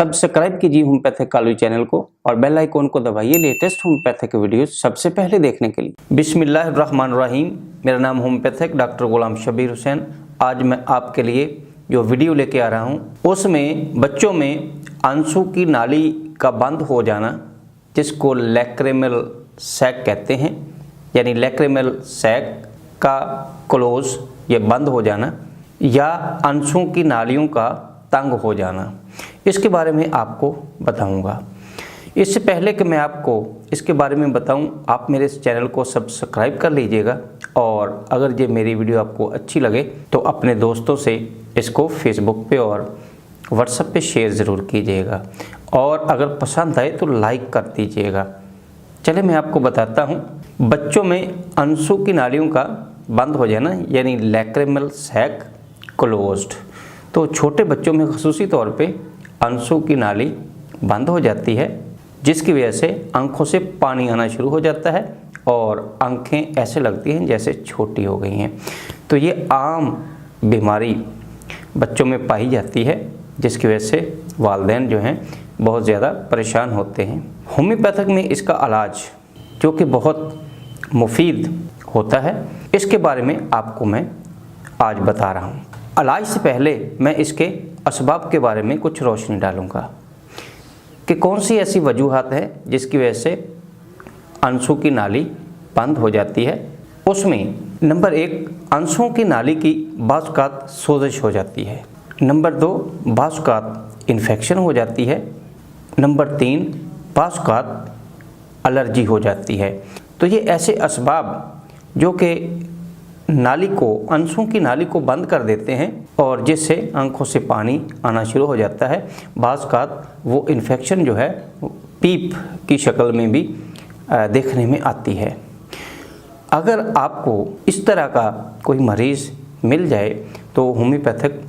Subscribe कीजिए homeopathic Kalu channel को और बेल आइकॉन को दबाइए लेटेस्ट होम्योपैथिक वीडियो सबसे पहले देखने के लिए। बिस्मिल्लाहिर्रहमानिर्रहीम। मेरा नाम होम्योपैथिक डॉक्टर गुलाम शबीर हुसैन। आज मैं आपके लिए जो वीडियो लेके आ रहा हूँ उसमें बच्चों में आंसू की नाली का बंद हो जाना, जिसको लैक्रिमल सैक कहते हैं, यानी लैक्रिमल सैक का क्लोज ये बंद हो जाना या आंसू की नालियों का तंग हो जाना, इसके बारे में आपको बताऊंगा। इससे पहले कि मैं आपको इसके बारे में बताऊं, आप मेरे इस चैनल को सब्सक्राइब कर लीजिएगा और अगर ये मेरी वीडियो आपको अच्छी लगे तो अपने दोस्तों से इसको फेसबुक पे और व्हाट्सएप पे शेयर ज़रूर कीजिएगा और अगर पसंद आए तो लाइक कर दीजिएगा। चले मैं आपको बताता हूँ। बच्चों में आंसू की नालियों का बंद हो जाना यानी लैक्रिमल सैक क्लोज्ड, तो छोटे बच्चों में ख़ुसूसी तौर पे आंसू की नाली बंद हो जाती है, जिसकी वजह से आंखों से पानी आना शुरू हो जाता है और आंखें ऐसे लगती हैं जैसे छोटी हो गई हैं। तो ये आम बीमारी बच्चों में पाई जाती है, जिसकी वजह से वालिदैन जो हैं बहुत ज़्यादा परेशान होते हैं। होम्योपैथिक में इसका इलाज जो कि बहुत मुफीद होता है, इसके बारे में आपको मैं आज बता रहा हूँ। इलाज से पहले मैं इसके असबाब के बारे में कुछ रोशनी डालूँगा कि कौन सी ऐसी वजूहात है जिसकी वजह से आंसू की नाली बंद हो जाती है। उसमें नंबर 1, आंसुओं की नाली की बाज़-औक़ात सोजिश हो जाती है। नंबर 2, बाज़-औक़ात इन्फेक्शन हो जाती है। नंबर 3, बाज़-औक़ात एलर्जी हो जाती है। तो ये ऐसे असबाब जो कि नाली को, आंसुओं की नाली को बंद कर देते हैं और जिससे आंखों से पानी आना शुरू हो जाता है। बाज़-औक़ात वो इन्फेक्शन जो है पीप की शक्ल में भी देखने में आती है। अगर आपको इस तरह का कोई मरीज़ मिल जाए तो होम्योपैथिक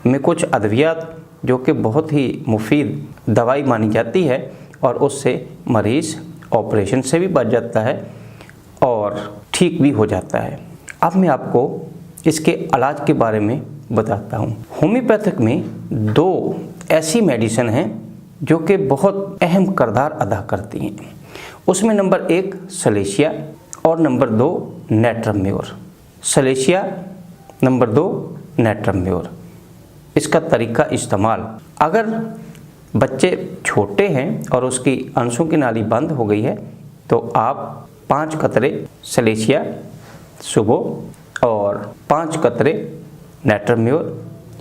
में कुछ अद्वियात जो कि बहुत ही मुफीद दवाई मानी जाती है और उससे मरीज़ ऑपरेशन से भी बच जाता है और ठीक भी हो जाता है। अब मैं आपको इसके इलाज के बारे में बताता हूँ। होम्योपैथिक में 2 ऐसी मेडिसिन हैं जो कि बहुत अहम किरदार अदा करती हैं। उसमें नंबर 1 सलेशिया और नंबर 2 नेट्रम्योर। सलेशिया, नंबर 2 नेट्रम्योर। इसका तरीका इस्तेमाल, अगर बच्चे छोटे हैं और उसकी आंसू की नाली बंद हो गई है तो आप 5 कतरे सलेशिया सुबह और 5 कतरे नेट्रम्योर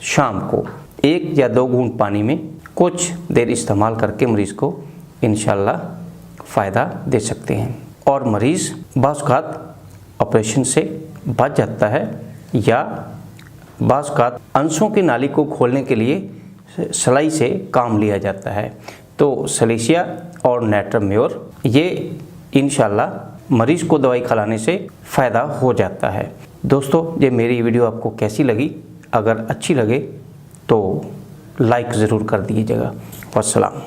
शाम को 1 या 2 बूंद पानी में कुछ देर इस्तेमाल करके मरीज़ को इंशाल्लाह फ़ायदा दे सकते हैं और मरीज़ बाज़-औक़ात ऑपरेशन से बच जाता है या बाज़-औक़ात आंसुओं की नाली को खोलने के लिए सलाई से काम लिया जाता है। तो सलेशिया और नेट्रम्योर ये इंशाल्लाह मरीज़ को दवाई खिलाने से फ़ायदा हो जाता है। दोस्तों, ये मेरी वीडियो आपको कैसी लगी? अगर अच्छी लगे तो लाइक ज़रूर कर दीजिएगा। वस्सलाम।